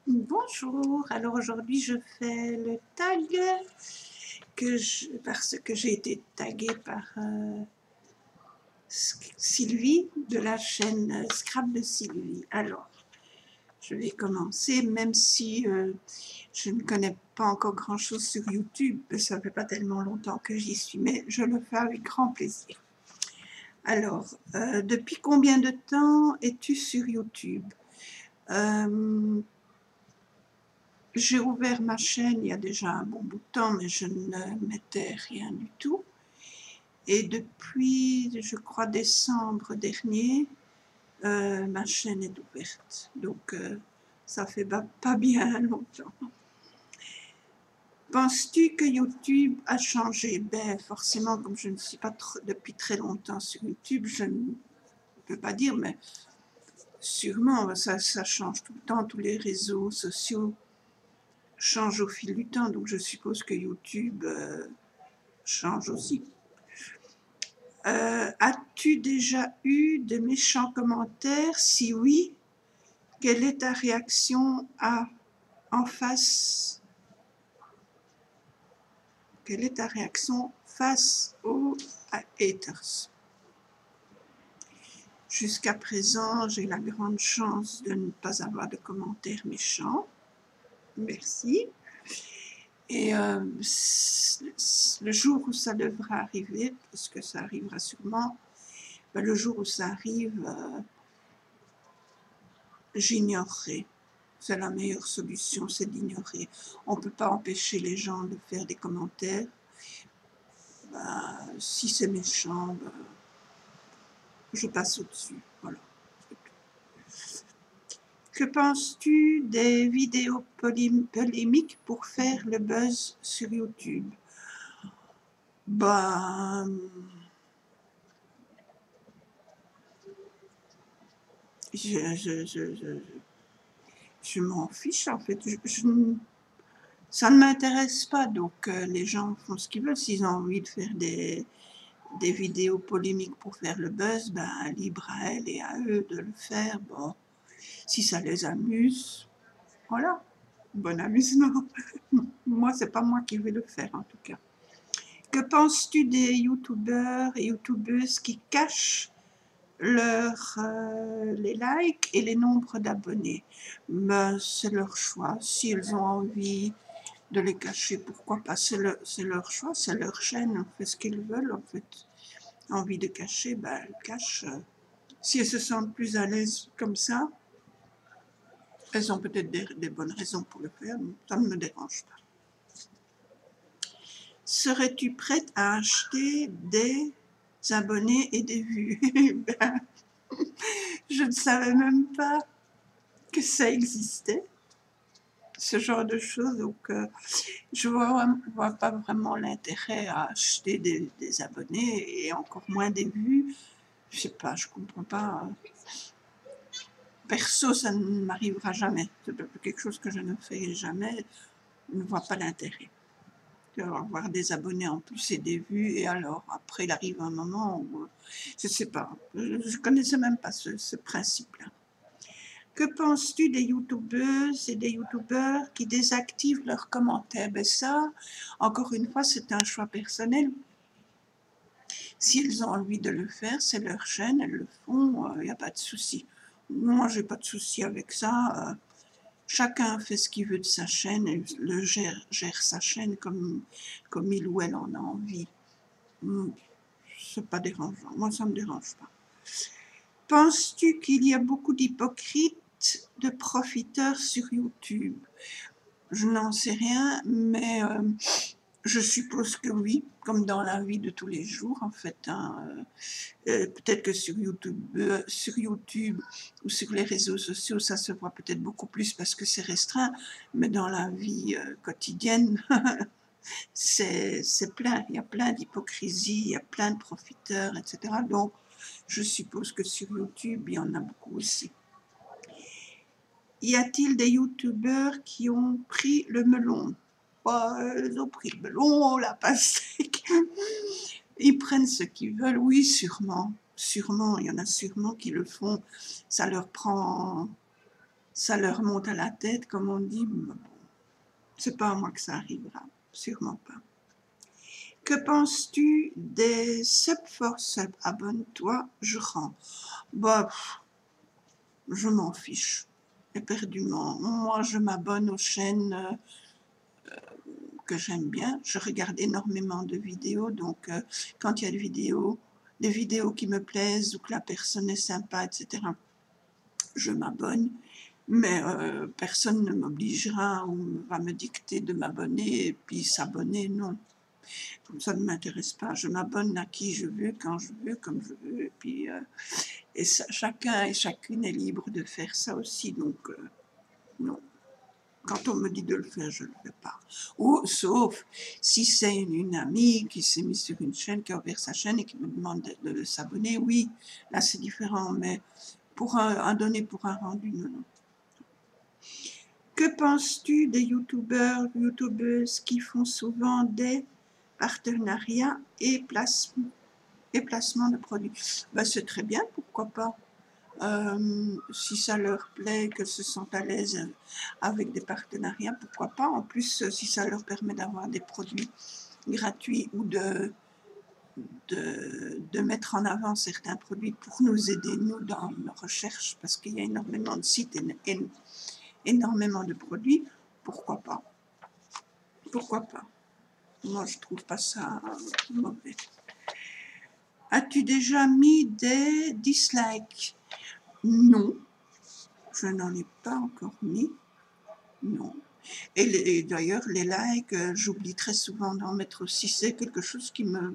Bonjour, alors aujourd'hui je fais le tag parce que j'ai été taguée par Sylvie de la chaîne Scrap de Sylvie. Alors, je vais commencer même si je ne connais pas encore grand chose sur YouTube, ça fait pas tellement longtemps que j'y suis, mais je le fais avec grand plaisir. Alors, depuis combien de temps es-tu sur YouTube? J'ai ouvert ma chaîne il y a déjà un bon bout de temps, mais je ne mettais rien du tout. Et depuis, je crois, décembre dernier, ma chaîne est ouverte. Donc, ça fait pas bien longtemps. Penses-tu que YouTube a changé? Ben, forcément, comme je ne suis pas depuis très longtemps sur YouTube, je ne peux pas dire, mais sûrement, ça change tout le temps. Tous les réseaux sociaux changent au fil du temps, donc je suppose que YouTube change aussi. As-tu déjà eu de méchants commentaires? Si oui, quelle est ta réaction en face? Quelle est ta réaction face aux haters? Jusqu'à présent, j'ai la grande chance de ne pas avoir de commentaires méchants. Merci. Et le jour où ça devra arriver, parce que ça arrivera sûrement, ben, le jour où ça arrive, j'ignorerai. C'est la meilleure solution, c'est d'ignorer. On ne peut pas empêcher les gens de faire des commentaires. Ben, si c'est méchant, ben, je passe au-dessus. Voilà. Que penses-tu des vidéos polémiques pour faire le buzz sur YouTube? Ben, je m'en fiche en fait. Ça ne m'intéresse pas, donc les gens font ce qu'ils veulent. S'ils ont envie de faire des vidéos polémiques pour faire le buzz, ben libre à elles et à eux de le faire. Bon, si ça les amuse, voilà, bon amusement. Moi, c'est pas moi qui vais le faire en tout cas. Que penses-tu des youtubeurs et youtubeuses qui cachent les likes et les nombres d'abonnés? Ben, c'est leur choix. Si elles ont envie de les cacher, pourquoi pas? C'est leur choix, c'est leur chaîne, on fait ce qu'ils veulent en fait. Envie de cacher, ben elles cachent. Si elles se sentent plus à l'aise comme ça, elles ont peut-être des bonnes raisons pour le faire, mais ça ne me dérange pas. Serais-tu prête à acheter des abonnés et des vues? Ben, je ne savais même pas que ça existait, ce genre de choses, donc je vois pas vraiment l'intérêt à acheter des abonnés et encore moins des vues. Je sais pas, je comprends pas. Perso, ça ne m'arrivera jamais. C'est quelque chose que je ne fais jamais. Je ne vois pas l'intérêt d'avoir des abonnés en plus et des vues. Et alors, après, il arrive un moment où, je ne sais pas, je ne connaissais même pas ce principe-là. Que penses-tu des youtubeuses et des youtubeurs qui désactivent leurs commentaires? Ben ça, encore une fois, c'est un choix personnel. S'ils ont envie de le faire, c'est leur chaîne, elles le font, il n'y a pas de souci. Moi, j'ai pas de souci avec ça. Chacun fait ce qu'il veut de sa chaîne et gère sa chaîne comme il ou elle en a envie. C'est pas dérangeant. Moi, ça me dérange pas. Penses-tu qu'il y a beaucoup d'hypocrites, de profiteurs sur YouTube? Je n'en sais rien, mais je suppose que oui, comme dans la vie de tous les jours, en fait. Hein. Peut-être que sur YouTube ou sur les réseaux sociaux, ça se voit peut-être beaucoup plus parce que c'est restreint, mais dans la vie quotidienne, c'est plein. Il y a plein d'hypocrisie, il y a plein de profiteurs, etc. Donc, je suppose que sur YouTube, il y en a beaucoup aussi. Y a-t-il des youtubeurs qui ont pris le melon? Ils ont pris le melon, la pastèque. Ils prennent ce qu'ils veulent, oui, sûrement. Sûrement, il y en a sûrement qui le font. Ça leur prend ça leur monte à la tête, comme on dit, bon, c'est pas à moi que ça arrivera, sûrement pas. Que penses-tu des sub for sub? Abonne-toi, je rends. Bah, je m'en fiche, éperdument. Moi, je m'abonne aux chaînes que j'aime bien. Je regarde énormément de vidéos, donc quand il y a des vidéos qui me plaisent ou que la personne est sympa, etc., je m'abonne. Mais personne ne m'obligera ou va me dicter de m'abonner et puis s'abonner, non. Ça ne m'intéresse pas. Je m'abonne à qui je veux, quand je veux, comme je veux. Et puis, et ça, chacun et chacune est libre de faire ça aussi. Donc, non. Quand on me dit de le faire, je ne le fais pas. Ou, sauf si c'est une amie qui s'est mise sur une chaîne, qui a ouvert sa chaîne et qui me demande de s'abonner, oui, là c'est différent. Mais pour un donné pour un rendu, non, non. Que penses-tu des youtubeurs, youtubeuses qui font souvent des partenariats et placement de produits? Ben, c'est très bien, pourquoi pas. Si ça leur plaît, que se sentent à l'aise avec des partenariats, pourquoi pas. En plus, si ça leur permet d'avoir des produits gratuits ou de mettre en avant certains produits pour nous aider, nous, dans nos recherches, parce qu'il y a énormément de sites et énormément de produits, pourquoi pas. Pourquoi pas. Moi, je trouve pas ça mauvais. As-tu déjà mis des dislikes? Non, je n'en ai pas encore mis. Non. Et d'ailleurs, les likes, j'oublie très souvent d'en mettre aussi. C'est quelque chose qui me...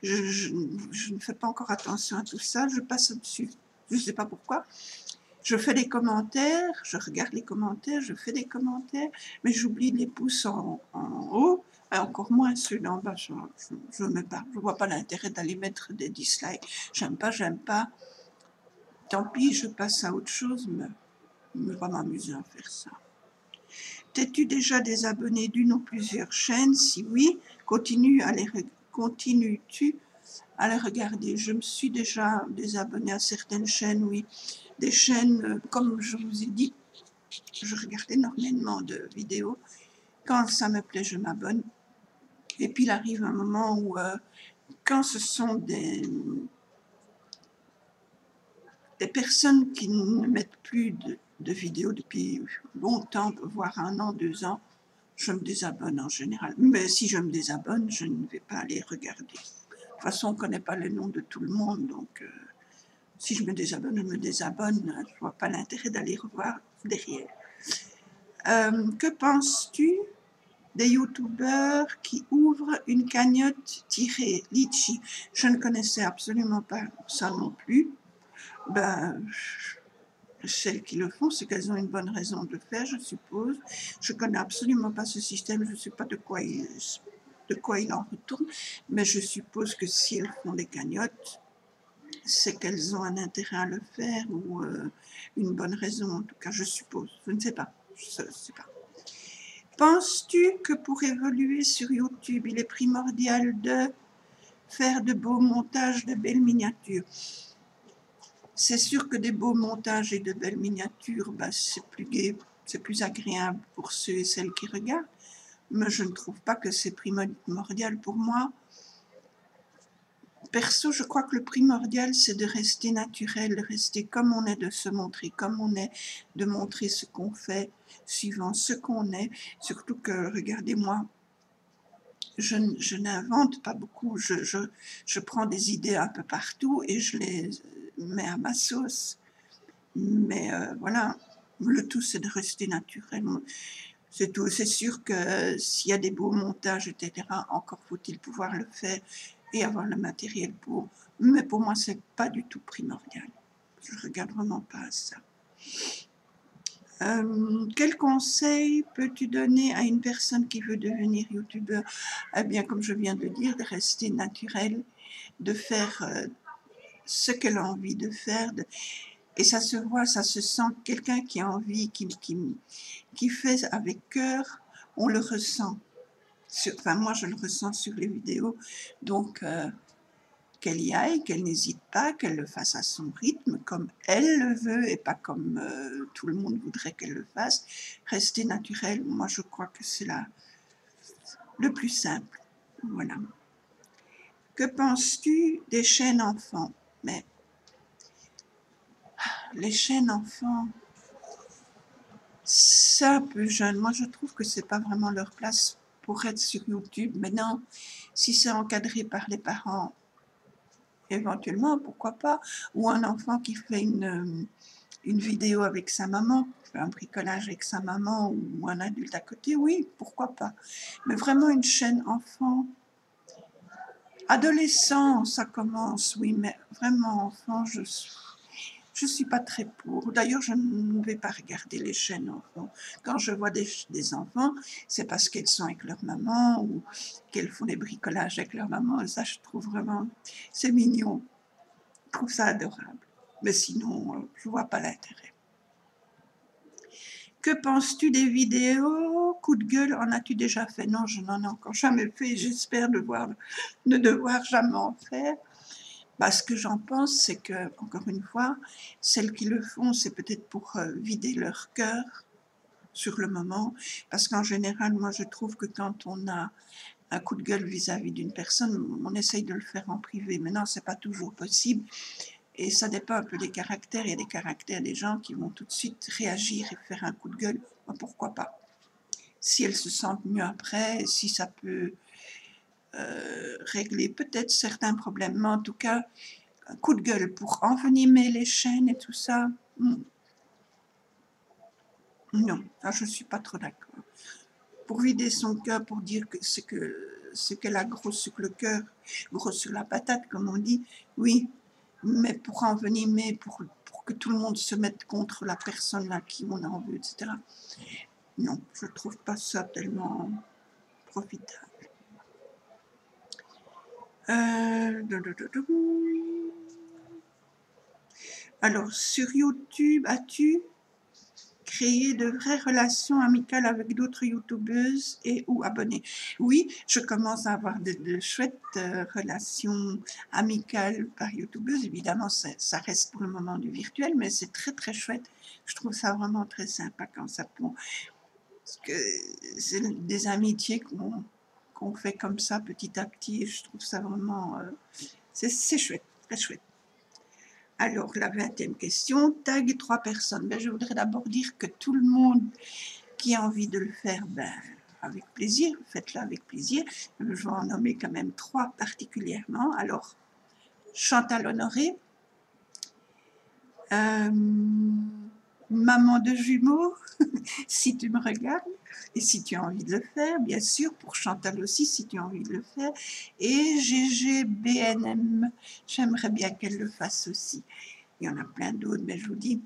Je ne fais pas encore attention à tout ça, je passe au-dessus. Je ne sais pas pourquoi. Je fais des commentaires, je regarde les commentaires, je fais des commentaires, mais j'oublie les pouces en haut, et encore moins ceux d'en bas. Je ne vois pas l'intérêt d'aller mettre des dislikes. J'aime pas. Tant pis, je passe à autre chose, mais je ne vais pas m'amuser à faire ça. T'es-tu déjà désabonné d'une ou plusieurs chaînes? Si oui, continues-tu à les regarder? Je me suis déjà désabonnée à certaines chaînes, oui. Des chaînes, comme je vous ai dit, je regarde énormément de vidéos. Quand ça me plaît, je m'abonne. Et puis il arrive un moment où, quand ce sont des personnes qui ne mettent plus de vidéos depuis longtemps, voire 1 an, 2 ans, je me désabonne en général. Mais si je me désabonne, je ne vais pas aller regarder. De toute façon, on ne connaît pas le nom de tout le monde, donc si je me désabonne, je me désabonne. Je ne vois pas l'intérêt d'aller revoir derrière. Que penses-tu des youtubeurs qui ouvrent une cagnotte tirée litchi? Je ne connaissais absolument pas ça non plus. Ben, celles qui le font, c'est qu'elles ont une bonne raison de le faire, je suppose. Je ne connais absolument pas ce système, je ne sais pas de quoi il en retourne, mais je suppose que si elles font des cagnottes, c'est qu'elles ont un intérêt à le faire ou une bonne raison, en tout cas, je suppose. Je ne sais pas. Je ne sais pas. Penses-tu que pour évoluer sur YouTube, il est primordial de faire de beaux montages, de belles miniatures? C'est sûr que des beaux montages et de belles miniatures, ben, c'est plus gai, c'est plus agréable pour ceux et celles qui regardent, mais je ne trouve pas que c'est primordial pour moi. Perso, je crois que le primordial, c'est de rester naturel, de rester comme on est, de se montrer comme on est, de montrer ce qu'on fait, suivant ce qu'on est. Surtout que, regardez-moi, je n'invente pas beaucoup, je prends des idées un peu partout et je les mets à ma sauce. Mais voilà, le tout c'est de rester naturel. C'est tout. C'est sûr que s'il y a des beaux montages, etc., encore faut-il pouvoir le faire et avoir le matériel pour. Mais pour moi, c'est pas du tout primordial. Je regarde vraiment pas à ça. Quel conseil peux-tu donner à une personne qui veut devenir youtubeur? Eh bien, comme je viens de dire, de rester naturel, de faire ce qu'elle a envie de faire, et ça se voit, ça se sent. Quelqu'un qui a envie, qui fait avec cœur, on le ressent. Enfin, moi, je le ressens sur les vidéos. Donc, qu'elle y aille, qu'elle n'hésite pas, qu'elle le fasse à son rythme, comme elle le veut et pas comme tout le monde voudrait qu'elle le fasse. Rester naturelle, moi je crois que c'est le plus simple. Voilà. Que penses-tu des chaînes enfants? Mais les chaînes enfants, c'est un peu jeune. Moi je trouve que c'est pas vraiment leur place pour être sur YouTube. Maintenant, si c'est encadré par les parents, éventuellement, pourquoi pas, ou un enfant qui fait une vidéo avec sa maman, un bricolage avec sa maman ou un adulte à côté, oui, pourquoi pas. Mais vraiment une chaîne enfant, adolescent, ça commence, oui, mais vraiment enfant, je suis pas très pour. D'ailleurs, je ne vais pas regarder les chaînes enfants. Quand je vois des enfants, c'est parce qu'elles sont avec leur maman ou qu'elles font des bricolages avec leur maman. Et ça, je trouve vraiment, c'est mignon. Je trouve ça adorable. Mais sinon, je vois pas l'intérêt. Que penses-tu des vidéos? Coup de gueule, en as-tu déjà fait? Non, je n'en ai encore jamais fait. J'espère ne devoir jamais en faire. Bah, ce que j'en pense, c'est que, encore une fois, celles qui le font, c'est peut-être pour vider leur cœur sur le moment. Parce qu'en général, moi, je trouve que quand on a un coup de gueule vis-à-vis d'une personne, on essaye de le faire en privé. Maintenant, c'est pas toujours possible. Et ça dépend un peu des caractères. Il y a des caractères des gens qui vont tout de suite réagir et faire un coup de gueule. Ben, pourquoi pas? Si elles se sentent mieux après, si ça peut régler peut-être certains problèmes. Mais en tout cas, un coup de gueule pour envenimer les chaînes et tout ça, non, ça, je ne suis pas trop d'accord. Pour vider son cœur, pour dire que ce qu'elle a gros sur le cœur, gros sur la patate, comme on dit, oui, mais pour envenimer, pour que tout le monde se mette contre la personne à qui on en veut, etc. Non, je ne trouve pas ça tellement profitable. Alors, sur YouTube, as-tu créé de vraies relations amicales avec d'autres youtubeuses et ou abonnés? Oui, je commence à avoir de chouettes relations amicales par youtubeuse. Évidemment, ça reste pour le moment du virtuel, mais c'est très très chouette. Je trouve ça vraiment très sympa quand ça prend. Parce que c'est des amitiés qu'on fait comme ça petit à petit. Je trouve ça vraiment... c'est chouette, très chouette. Alors, la 20e question, tag 3 personnes. Ben, je voudrais d'abord dire que tout le monde qui a envie de le faire, ben, avec plaisir, faites-le avec plaisir. Je vais en nommer quand même 3 particulièrement. Alors, Chantal Honoré, maman de jumeaux, si tu me regardes, et si tu as envie de le faire, bien sûr, pour Chantal aussi, si tu as envie de le faire, et GGBNM, j'aimerais bien qu'elle le fasse aussi. Il y en a plein d'autres, mais je vous dis,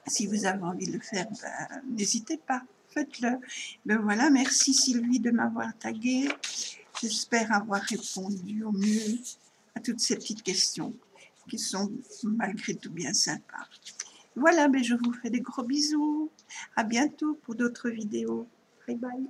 si vous avez envie de le faire, ben, n'hésitez pas, faites-le. Ben voilà, merci Sylvie de m'avoir tagué. J'espère avoir répondu au mieux à toutes ces petites questions qui sont malgré tout bien sympas. Voilà, ben je vous fais des gros bisous. À bientôt pour d'autres vidéos. Bye bye.